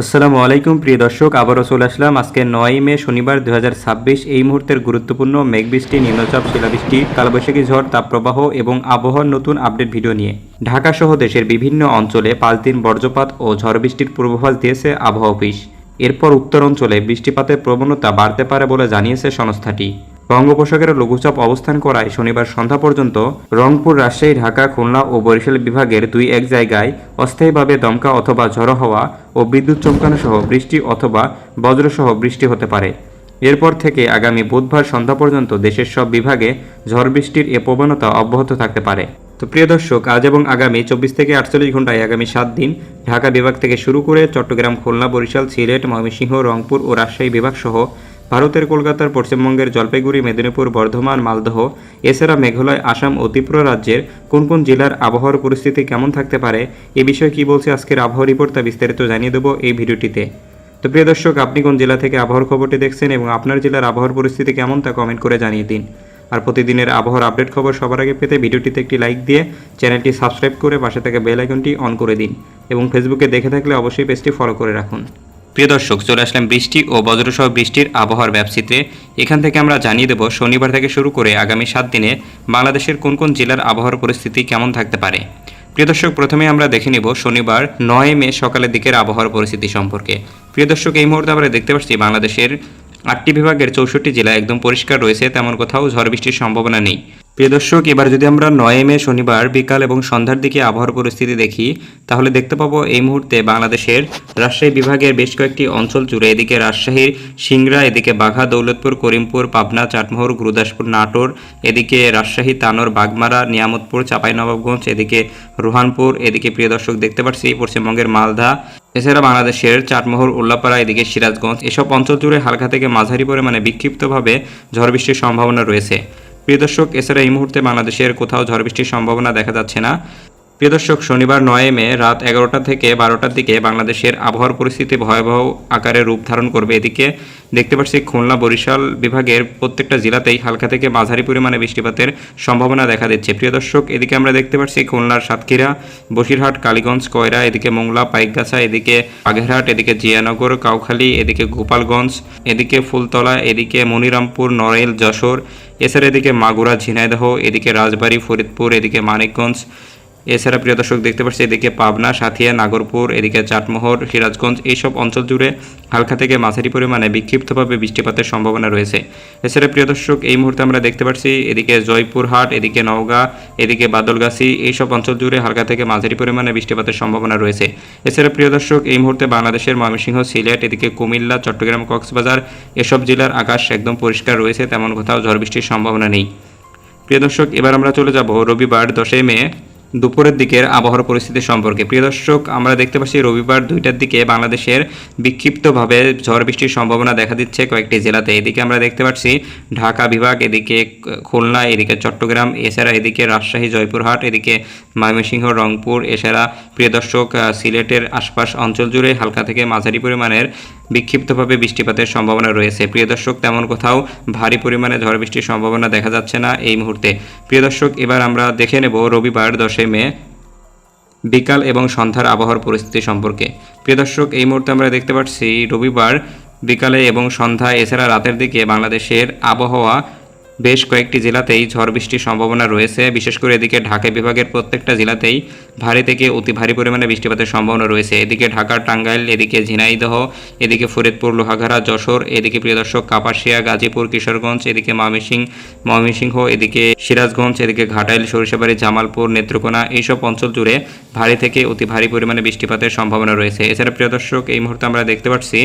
আসসালামু আলাইকুম প্রিয় দর্শক, আবারও চলে আসলাম আজকে 9 মে শনিবার 2026 এই মুহূর্তের গুরুত্বপূর্ণ মেঘবৃষ্টি, নিম্নচাপ, শিলাবৃষ্টি, কালবৈশাখী ঝড়, তাপপ্রবাহ এবং আবহাওয়ার নতুন আপডেট ভিডিও নিয়ে ঢাকা সহ দেশের বিভিন্ন অঞ্চলে 5 দিন বজ্রপাত ও ঝড় বৃষ্টির পূর্বাভাস দিয়েছে আবহাওয়া অফিস। এরপর উত্তর অঞ্চলে বৃষ্টিপাতের প্রবণতা বাড়তে পারে বলে জানিয়েছে সংস্থাটি। বঙ্গোপসাগরে লঘুচাপ অবস্থান করায় শনিবার সন্ধ্যা পর্যন্ত রংপুর, রাজশাহী, ঢাকা, খুলনা ও বরিশাল বিভাগের 2-1 জায়গায় অস্থায়ীভাবে দমকা অথবা ঝড়ো হাওয়া ও বিদ্যুৎ চমকানো সহ বৃষ্টি অথবা বজ্রসহ বৃষ্টি হতে পারে। এরপর থেকে আগামী বুধবার সন্ধ্যা পর্যন্ত দেশের সব বিভাগে ঝড় বৃষ্টির এ প্রবণতা অব্যাহত থাকতে পারে। তো প্রিয় দর্শক, আজ এবং আগামী 24 থেকে 48 ঘন্টায় আগামী 7 দিন ঢাকা বিভাগ থেকে শুরু করে চট্টগ্রাম, খুলনা, বরিশাল, সিলেট, ময়মনসিংহ, রংপুর ও রাজশাহী বিভাগ সহ ভারতের কলকাতার, পশ্চিমবঙ্গের জলপাইগুড়ি, মেদিনীপুর, বর্ধমান, মালদহ, এছাড়া মেঘালয়, আসাম ও ত্রিপুরা রাজ্যের কোন কোন জেলার আবহাওয়ার পরিস্থিতি কেমন থাকতে পারে, এ বিষয়ে কী বলছে আজকের আবহাওয়া রিপোর্ট, তা বিস্তারিত জানিয়ে দেবো এই ভিডিওটিতে। তো প্রিয় দর্শক, আপনি কোন জেলা থেকে আবহাওয়ার খবরটি দেখছেন এবং আপনার জেলার আবহাওয়ার পরিস্থিতি কেমন তা কমেন্ট করে জানিয়ে দিন। আর প্রতিদিনের আবহাওয়ার আপডেট খবর সবার আগে পেতে ভিডিওটিতে একটি লাইক দিয়ে চ্যানেলটি সাবস্ক্রাইব করে পাশে থাকা বেল আইকনটি অন করে দিন এবং ফেসবুকে দেখে থাকলে অবশ্যই পেজটি ফলো করে রাখুন। প্রিয় দর্শক, চলে আসলাম বৃষ্টি ও বজ্রসহ বৃষ্টির আবহাওয়ার ওয়েবসাইটে। এখান থেকে আমরা জানিয়ে দেব শনিবার থেকে শুরু করে আগামী 7 দিনে বাংলাদেশের কোন কোন জেলার আবহাওয়ার পরিস্থিতি কেমন থাকতে পারে। প্রিয় দর্শক, প্রথমে আমরা দেখে নিব শনিবার 9 মে সকালের দিকের আবহাওয়ার পরিস্থিতি সম্পর্কে। প্রিয় দর্শক, এই মুহূর্তে আমরা দেখতে পাচ্ছি বাংলাদেশের 8টি বিভাগের 64 জেলা একদম পরিষ্কার রয়েছে, তেমন কোথাও ঝড় বৃষ্টির সম্ভাবনা নেই। প্রিয় দর্শক, এবার যদি আমরা 9 মে শনিবার বিকাল এবং সন্ধ্যার দিকে আবহাওয়ার পরিস্থিতি দেখি, তাহলে দেখতে পাবো এই মুহূর্তে বাংলাদেশের রাজশাহী বিভাগের বেশ কয়েকটি অঞ্চল জুড়ে, এদিকে রাজশাহীর সিংড়া, এদিকে বাঘা, দৌলতপুর, করিমপুর, পাবনা, চাটমোহর, গুরুদাসপুর, নাটোর, এদিকে রাজশাহী, তানোর, বাগমারা, নিয়ামতপুর, চাঁপাইনবাবগঞ্জ, এদিকে রোহানপুর, এদিকে প্রিয় দর্শক দেখতে পাচ্ছি পশ্চিমবঙ্গের মালদা, এছাড়া বাংলাদেশের চাটমোহর, উল্লাপাড়া, এদিকে সিরাজগঞ্জ, এসব অঞ্চল জুড়ে হালকা থেকে মাঝারি পরিমাণে বিক্ষিপ্তভাবে ঝড় বৃষ্টির সম্ভাবনা রয়েছে। প্রিয় দর্শক, এছাড়া এই মুহূর্তে বাংলাদেশের কোথাও ঝড় বৃষ্টির সম্ভাবনা দেখা যাচ্ছে না। প্রিয় দর্শক, শনিবার 9 মে রাত 11টা থেকে 12টার দিকে বাংলাদেশের আবহাওয়ার পরিস্থিতি ভয়াবহ আকারে রূপ ধারণ করবে। এদিকে দেখতে পাচ্ছি খুলনা, বরিশাল বিভাগের প্রত্যেকটা জেলাতেই হালকা থেকে মাঝারি পরিমাণে বৃষ্টিপাতের সম্ভাবনা দেখা দিচ্ছে। প্রিয় দর্শক, এদিকে আমরা দেখতে পাচ্ছি খুলনার সাতক্ষীরা, বসিরহাট, কালীগঞ্জ, কয়রা, এদিকে মোংলা, পাইকগাছা, এদিকে বাগেরহাট, এদিকে জিয়ানগর, কাউখালী, এদিকে গোপালগঞ্জ, এদিকে ফুলতলা, এদিকে মনিরামপুর, নড়াইল, যশোর, এছাড়া এদিকে মাগুরা, ঝিনাইদহ, এদিকে রাজবাড়ী, ফরিদপুর, এদিকে মানিকগঞ্জ, এছাড়া প্রিয় দর্শক দেখতে পাচ্ছি এদিকে পাবনা, সাথিয়া, নাগরপুর, এদিকে চাটমোহর, সিরাজগঞ্জ, এইসব অঞ্চল জুড়ে হালকা থেকে মাঝারি পরিমাণে বিক্ষিপ্তভাবে বৃষ্টিপাতের সম্ভাবনা রয়েছে। এছাড়া প্রিয় দর্শক, এই মুহূর্তে আমরা দেখতে পাচ্ছি এদিকে জয়পুরহাট, এদিকে নওগাঁ, এদিকে বাদলগাছি, এইসব অঞ্চল জুড়ে হালকা থেকে মাঝারি পরিমাণে বৃষ্টিপাতের সম্ভাবনা রয়েছে। এছাড়া প্রিয় দর্শক, এই মুহূর্তে বাংলাদেশের ময়মনসিংহ, সিলেট, এদিকে কুমিল্লা, চট্টগ্রাম, কক্সবাজার, এসব জেলার আকাশ একদম পরিষ্কার রয়েছে, তেমন কোথাও ঝড় বৃষ্টির সম্ভাবনা নেই। প্রিয় দর্শক, এবার আমরা চলে যাব রবিবার 10 মে দুপুরের দিকের আবহাওয়ার পরিস্থিতি সম্পর্কে। প্রিয় দর্শক, আমরা দেখতে পাচ্ছি রবিবার 2টার দিকে বাংলাদেশের বিক্ষিপ্তভাবে ঝড় বৃষ্টির সম্ভাবনা দেখা দিচ্ছে কয়েকটি জেলাতে। এদিকে আমরা দেখতে পাচ্ছি ঢাকা বিভাগ, এদিকে খুলনা, এদিকে চট্টগ্রাম, এছাড়া এদিকে রাজশাহী, জয়পুরহাট, এদিকে ময়মনসিংহ, রংপুর, এছাড়া প্রিয় দর্শক সিলেটের আশপাশ অঞ্চল জুড়ে হালকা থেকে মাঝারি পরিমাণের বিক্ষিপ্তভাবে বৃষ্টিপাতের সম্ভাবনা রয়েছে। প্রিয় দর্শক, তেমন কোথাও ভারী পরিমাণে ঝড় বৃষ্টির সম্ভাবনা দেখা যাচ্ছে না এই মুহূর্তে। প্রিয় দর্শক, এবার আমরা দেখে নেব রবিবার 10 মে বিকাল এবং সন্ধ্যার আবহাওয়ার পরিস্থিতি সম্পর্কে। প্রিয় দর্শক, এই মুহূর্তে আমরা দেখতে পাচ্ছি রবিবার বিকালে এবং সন্ধ্যা, এছাড়া রাতের দিকে বাংলাদেশের আবহাওয়া বেশ কয়েকটি জেলাতেই ঝড় বৃষ্টির সম্ভাবনা রয়েছে। বিশেষ করে এদিকে ঢাকা বিভাগের প্রত্যেকটা জেলাতেই ভারী থেকে অতি ভারী পরিমাণে বৃষ্টিপাতের সম্ভাবনা রয়েছে। এদিকে ঢাকা, টাঙ্গাইল, এদিকে ঝিনাইদহ, এদিকে ফরিদপুর, লোহাগাড়া, যশোর, এদিকে প্রিয় দর্শক কাপাসিয়া, গাজীপুর, কিশোরগঞ্জ, এদিকে ময়মনসিংহ, এদিকে সিরাজগঞ্জ, এদিকে ঘাটাইল, সরিষাবাড়ি, জামালপুর, নেত্রকোনা, এইসব অঞ্চল জুড়ে ভারী থেকে অতি ভারী পরিমাণে বৃষ্টিপাতের সম্ভাবনা রয়েছে। এছাড়া প্রিয় দর্শক, এই মুহূর্তে আমরা দেখতে পাচ্ছি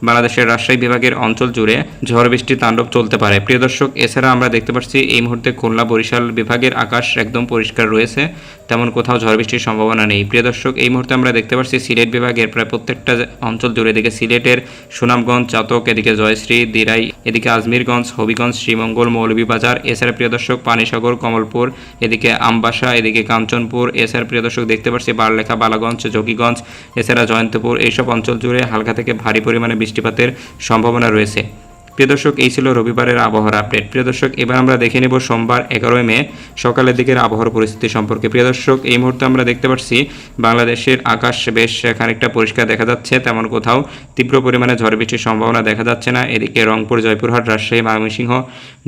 বাংলাদেশের রাজশাহী বিভাগের অঞ্চল জুড়ে ঝড় বৃষ্টির তাণ্ডব চলতে পারে। প্রিয় দর্শক, এছাড়া আমরা দেখতে পাচ্ছি এই মুহূর্তে খুলনা, বরিশাল বিভাগের আকাশ একদম পরিষ্কার রয়েছে, তেমন কোথাও ঝড় বৃষ্টির সম্ভাবনা নেই। প্রিয় দর্শক, এই মুহূর্তে আমরা দেখতে পাচ্ছি সিলেট বিভাগের প্রায় প্রত্যেকটা অঞ্চল জুড়ে, এদিকে সিলেটের সুনামগঞ্জ, চাতক, এদিকে জয়শ্রী, দিরাই, এদিকে আজমিরগঞ্জ, হবিগঞ্জ, শ্রীমঙ্গল, মৌলভীবাজার, এছাড়া প্রিয় দর্শক পানিসাগর, কমলপুর, এদিকে আমবাসা, এদিকে কাঞ্চনপুর, এছাড়া প্রিয় দর্শক দেখতে পাচ্ছি বারলেখা, বালাগঞ্জ, যোগীগঞ্জ, এছাড়া জয়ন্তপুর, এইসব অঞ্চল জুড়ে হালকা থেকে ভারী পরিমাণে বৃষ্টিপাতের সম্ভাবনা রয়েছে। প্রিয় দর্শক, এই ছিল রবিবারের আবহাওয়ার আপডেট। প্রিয় দর্শক, এবার আমরা দেখে নেব সোমবার 11 মে সকালের দিকের আবহাওয়ার পরিস্থিতি সম্পর্কে। প্রিয় দর্শক, এই মুহূর্তে আমরা দেখতে পাচ্ছি বাংলাদেশের আকাশ বেশ খানিকটা পরিষ্কার দেখা যাচ্ছে, তেমন কোথাও তীব্র পরিমাণে ঝড় বৃষ্টির সম্ভাবনা দেখা যাচ্ছে না। এদিকে রংপুর, জয়পুরহাট, রাজশাহী, ময়মনসিংহ,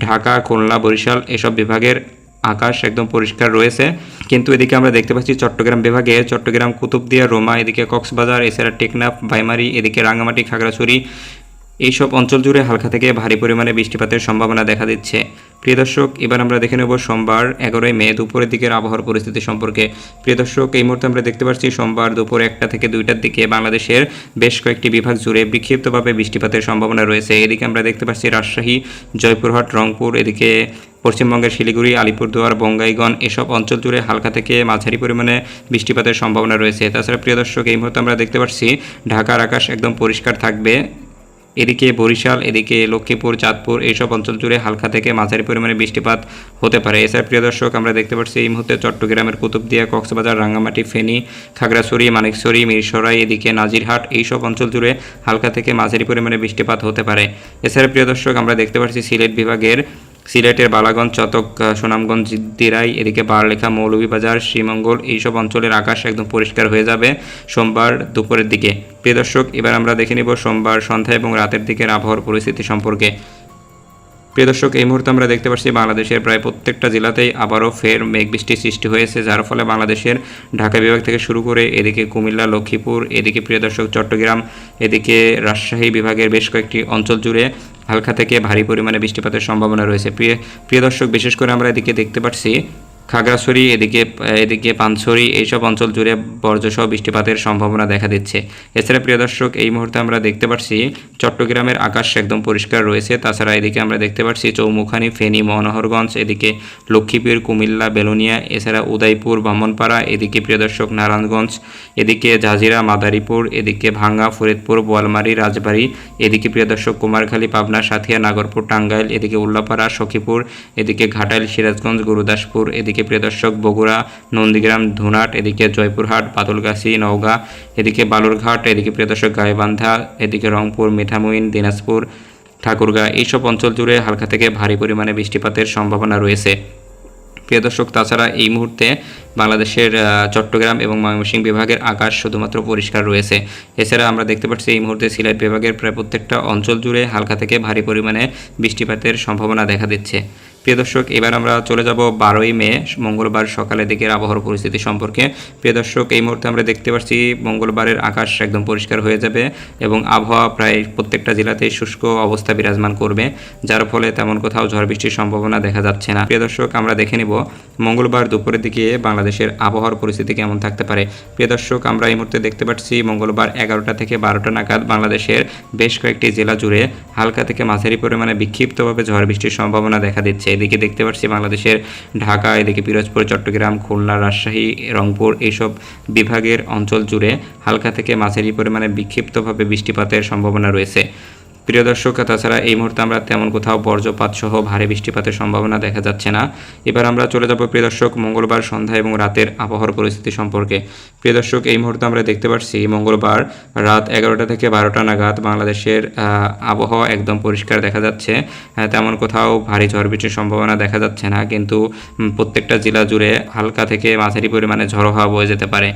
ঢাকা, খুলনা, বরিশাল এসব বিভাগের আকাশ একদম পরিষ্কার রয়েছে। কিন্তু এদিকে আমরা দেখতে পাচ্ছি চট্টগ্রাম বিভাগে চট্টগ্রাম, কুতুবদিয়া, রোমা, এদিকে কক্সবাজার, এছাড়া টেকনাফ, বাইমারি, এদিকে রাঙ্গামাটি, খাগড়াছড়ি এইসব অঞ্চল জুড়ে হালকা থেকে ভারী পরিমাণে বৃষ্টিপাতের সম্ভাবনা দেখা দিচ্ছে। প্রিয় দর্শক, এবার আমরা দেখে নেব সোমবার 11 মে দুপুরের দিকের আবহাওয়ার পরিস্থিতি সম্পর্কে। প্রিয় দর্শক, এই মুহূর্তে আমরা দেখতে পাচ্ছি সোমবার দুপুর 1টা থেকে 2টার দিকে বাংলাদেশের বেশ কয়েকটি বিভাগ জুড়ে বিক্ষিপ্তভাবে বৃষ্টিপাতের সম্ভাবনা রয়েছে। এদিকে আমরা দেখতে পাচ্ছি রাজশাহী, জয়পুরহাট, রংপুর, এদিকে পশ্চিমবঙ্গের শিলিগুড়ি, আলিপুরদুয়ার, বঙ্গাইগঞ্জ এসব অঞ্চল জুড়ে হালকা থেকে মাঝারি পরিমাণে বৃষ্টিপাতের সম্ভাবনা রয়েছে। তাছাড়া প্রিয় দর্শক, এই মুহূর্তে আমরা দেখতে পাচ্ছি ঢাকার আকাশ একদম পরিষ্কার থাকবে। এদিকে বরিশাল, এদিকে লক্ষ্মীপুর, চাঁদপুর এইসব অঞ্চল জুড়ে হালকা থেকে মাঝারি পরিমাণে বৃষ্টিপাত হতে পারে। এছাড়া প্রিয় দর্শক, আমরা দেখতে পাচ্ছি এই মুহূর্তে চট্টগ্রামের কুতুবদিয়া, কক্সবাজার, রাঙ্গামাটি, ফেনী, খাগড়াছড়ি, মানিকছড়ি, মিরসরাই, এদিকে নাজিরহাট এইসব অঞ্চল জুড়ে হালকা থেকে মাঝারি পরিমাণে বৃষ্টিপাত হতে পারে। এছাড়া প্রিয় দর্শক, আমরা দেখতে পাচ্ছি সিলেট বিভাগের সিলেটের বালাগঞ্জ, চটক, সুনামগঞ্জ, দিরাই, এদিকে বারলেখা, মৌলভীবাজার, শ্রীমঙ্গল এইসব অঞ্চলের আকাশ একদম পরিষ্কার হয়ে যাবে সোমবার দুপুরের দিকে। প্রিয় দর্শক, এবার আমরা দেখে নিব সোমবার সন্ধ্যা এবং রাতের দিকের আবহাওয়ার পরিস্থিতি সম্পর্কে। প্রিয় দর্শক, এই মুহূর্তে আমরা দেখতে পাচ্ছি বাংলাদেশের প্রায় প্রত্যেকটা জেলাতেই আবারও ফের মেঘ বৃষ্টির সৃষ্টি হয়েছে, যার ফলে বাংলাদেশের ঢাকা বিভাগ থেকে শুরু করে এদিকে কুমিল্লা, লক্ষ্মীপুর, এদিকে প্রিয় দর্শক চট্টগ্রাম, এদিকে রাজশাহী বিভাগের বেশ কয়েকটি অঞ্চল জুড়ে হালকা থেকে ভারী পরিমাণে বৃষ্টিপাতের সম্ভাবনা রয়েছে। প্রিয় দর্শক, বিশেষ করে আমরা এদিকে দেখতে পাচ্ছি খাগড়াছড়ি, এদিকে পানছড়ি এইসব অঞ্চল জুড়ে বজ্রসহ বৃষ্টিপাতের সম্ভাবনা দেখা দিচ্ছে। এছাড়া প্রিয় দর্শক, এই মুহূর্তে আমরা দেখতে পাচ্ছি চট্টগ্রামের আকাশ একদম পরিষ্কার রয়েছে। তাছাড়া এদিকে আমরা দেখতে পাচ্ছি চৌমুখানি, ফেনী, মনোহরগঞ্জ, এদিকে লক্ষ্মীপুর, কুমিল্লা, বেলোনিয়া, এছাড়া উদয়পুর, ব্রাহ্মণপাড়া, এদিকে প্রিয় দর্শক নারায়ণগঞ্জ, এদিকে জাজিরা, মাদারীপুর, এদিকে ভাঙ্গা, ফরিদপুর, বোয়ালমারী, রাজবাড়ী, এদিকে প্রিয় দর্শক কুমারখালী, পাবনা, সাথিয়া, নাগরপুর, টাঙ্গাইল, এদিকে উল্লাপাড়া, সখীপুর, এদিকে ঘাটাইল, সিরাজগঞ্জ, গুরুদাসপুর, এদিকে প্রিয় দর্শক বগুড়া, নন্দীগ্রাম, ধুনাট, এদিকে জয়পুরহাট, বাদলগাছি, নওগাঁ, এদিকে বালুরঘাট, এদিকে প্রিয় দর্শক গাইবান্ধা, এদিকে রংপুর, মিঠামইন, দিনাজপুর, ঠাকুরগাঁ এইসব অঞ্চল জুড়ে হালকা থেকে ভারী পরিমাণে বৃষ্টিপাতের সম্ভাবনা রয়েছে। প্রিয় দর্শক, তাছাড়া এই মুহূর্তে বাংলাদেশের চট্টগ্রাম এবং ময়মনসিংহ বিভাগের আকাশ শুধুমাত্র পরিষ্কার রয়েছে। এছাড়া আমরা দেখতে পাচ্ছি এই মুহূর্তে সিলেট বিভাগের প্রায় প্রত্যেকটা অঞ্চল জুড়ে হালকা থেকে ভারী পরিমাণে বৃষ্টিপাতের সম্ভাবনা দেখা দিচ্ছে। প্রিয় দর্শক, এবার আমরা চলে যাব 12 মে মঙ্গলবার সকালের দিকের আবহাওয়ার পরিস্থিতি সম্পর্কে। প্রিয় দর্শক, এই মুহূর্তে আমরা দেখতে পাচ্ছি মঙ্গলবারের আকাশ একদম পরিষ্কার হয়ে যাবে এবং আবহাওয়া প্রায় প্রত্যেকটা জেলাতেই শুষ্ক অবস্থা বিরাজমান করবে, যার ফলে তেমন কোথাও ঝড় বৃষ্টির সম্ভাবনা দেখা যাচ্ছে না। প্রিয় দর্শক, আমরা দেখে নিব মঙ্গলবার দুপুরের দিকে বাংলাদেশের আবহাওয়ার পরিস্থিতি কেমন থাকতে পারে। প্রিয় দর্শক, আমরা এই মুহূর্তে দেখতে পাচ্ছি মঙ্গলবার 11টা থেকে 12টা নাগাদ বাংলাদেশের বেশ কয়েকটি জেলা জুড়ে হালকা থেকে মাঝারি পরিমাণে বিক্ষিপ্তভাবে ঝড় বৃষ্টির সম্ভাবনা দেখা দিচ্ছে। এদিকে দেখতে পাচ্ছি বাংলাদেশের ঢাকা, এদিকে পিরোজপুর, চট্টগ্রাম, খুলনা, রাজশাহী, রংপুর এইসব বিভাগের অঞ্চল জুড়ে হালকা থেকে মাঝারি পরিমাণে বিক্ষিপ্তভাবে বৃষ্টিপাতের সম্ভাবনা রয়েছে। প্রিয় দর্শক, তাছাড়া এই মুহূর্তে আমরা তেমন কোথাও বজ্রপাত সহ ভারী বৃষ্টিপাতের সম্ভাবনা দেখা যাচ্ছে না। এবার আমরা চলে যাব প্রিয় দর্শক মঙ্গলবার সন্ধ্যা এবং রাতের আবহাওয়ার পরিস্থিতি সম্পর্কে। প্রিয় দর্শক, এই মুহূর্তে আমরা দেখতে পাচ্ছি মঙ্গলবার রাত 11টা থেকে 12টা নাগাদ বাংলাদেশের আবহাওয়া একদম পরিষ্কার দেখা যাচ্ছে, তেমন কোথাও ভারী ঝড় বৃষ্টির সম্ভাবনা দেখা যাচ্ছে না, কিন্তু প্রত্যেকটা জেলা জুড়ে হালকা থেকে মাঝারি পরিমাণে ঝড়ো হাওয়া বয়ে যেতে পারে।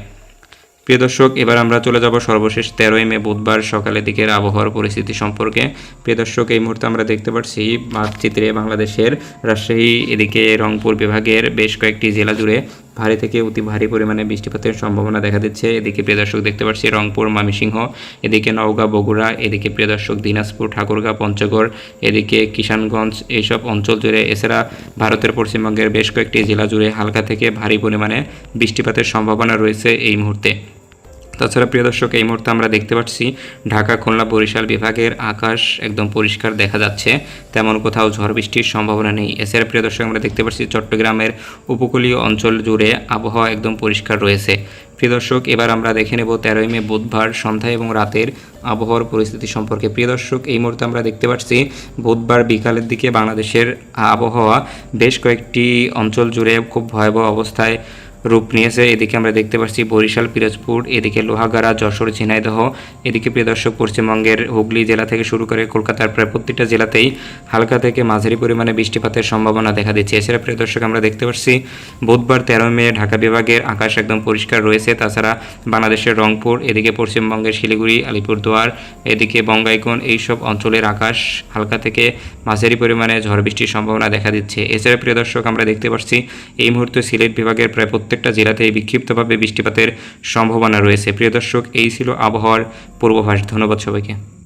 প্রিয় দর্শক, এবার আমরা চলে যাব সর্বশেষ 13 মে বুধবার সকালের দিকের আবহাওয়ার পরিস্থিতি সম্পর্কে। প্রিয় দর্শক, এই মুহূর্তে আমরা দেখতে পাচ্ছি মানচিত্রে বাংলাদেশের রাজশাহী, এদিকে রংপুর বিভাগের বেশ কয়েকটি জেলা জুড়ে ভারী থেকে অতি ভারী পরিমাণে বৃষ্টিপাতের সম্ভাবনা দেখা দিচ্ছে। এদিকে প্রিয় দর্শক দেখতে পাচ্ছি রংপুর, ময়মনসিংহ, এদিকে নওগাঁ, বগুড়া, এদিকে প্রিয় দর্শক দিনাজপুর, ঠাকুরগাঁ, পঞ্চগড়, এদিকে কিষানগঞ্জ এইসব অঞ্চল জুড়ে, এছাড়া ভারতের পশ্চিমবঙ্গের বেশ কয়েকটি জেলা জুড়ে হালকা থেকে ভারী পরিমাণে বৃষ্টিপাতের সম্ভাবনা রয়েছে এই মুহূর্তে। তাছাড়া প্রিয় দর্শক, এই মুহূর্তে আমরা দেখতে পাচ্ছি ঢাকা, খুলনা, বরিশাল বিভাগের আকাশ একদম পরিষ্কার দেখা যাচ্ছে, তেমন কোথাও ঝড় বৃষ্টির সম্ভাবনা নেই। এছাড়া প্রিয় দর্শক, আমরা দেখতে পাচ্ছি চট্টগ্রামের উপকূলীয় অঞ্চল জুড়ে আবহাওয়া একদম পরিষ্কার রয়েছে। প্রিয় দর্শক, এবার আমরা দেখে নেব 13 মে বুধবার সন্ধ্যা এবং রাতের আবহাওয়ার পরিস্থিতি সম্পর্কে। প্রিয় দর্শক, এই মুহূর্তে আমরা দেখতে পাচ্ছি বুধবার বিকালের দিকে বাংলাদেশের আবহাওয়া বেশ কয়েকটি অঞ্চল জুড়ে খুব ভয়াবহ অবস্থায় রূপ নিয়েছে। এদিকে আমরা দেখতে পাচ্ছি বরিশাল, পিরোজপুর, এদিকে লোহাগাড়া, যশোর, ঝিনাইদহ, এদিকে প্রিয় দর্শক পশ্চিমবঙ্গের হুগলি জেলা থেকে শুরু করে কলকাতার প্রায় প্রত্যেকটা জেলাতেই হালকা থেকে মাঝারি পরিমাণে বৃষ্টিপাতের সম্ভাবনা দেখা দিচ্ছে। এছাড়া প্রিয় দর্শক আমরা দেখতে পাচ্ছি বুধবার 13 মে ঢাকা বিভাগের আকাশ একদম পরিষ্কার রয়েছে। তাছাড়া বাংলাদেশের রংপুর, এদিকে পশ্চিমবঙ্গের শিলিগুড়ি, আলিপুরদুয়ার, এদিকে বঙ্গাইগঞ্জ এইসব অঞ্চলের আকাশ হালকা থেকে মাঝারি পরিমাণে ঝড় বৃষ্টির সম্ভাবনা দেখা দিচ্ছে। এছাড়া প্রিয় দর্শক আমরা দেখতে পাচ্ছি এই মুহূর্তে সিলেট বিভাগের প্রায় প্রত্যেকটা জেলাতেই বিক্ষিপ্তভাবে বৃষ্টিপাতের সম্ভাবনা রয়েছে। প্রিয় দর্শক, এই ছিল আবহাওয়ার পূর্বাভাস। ধন্যবাদ সবাইকে।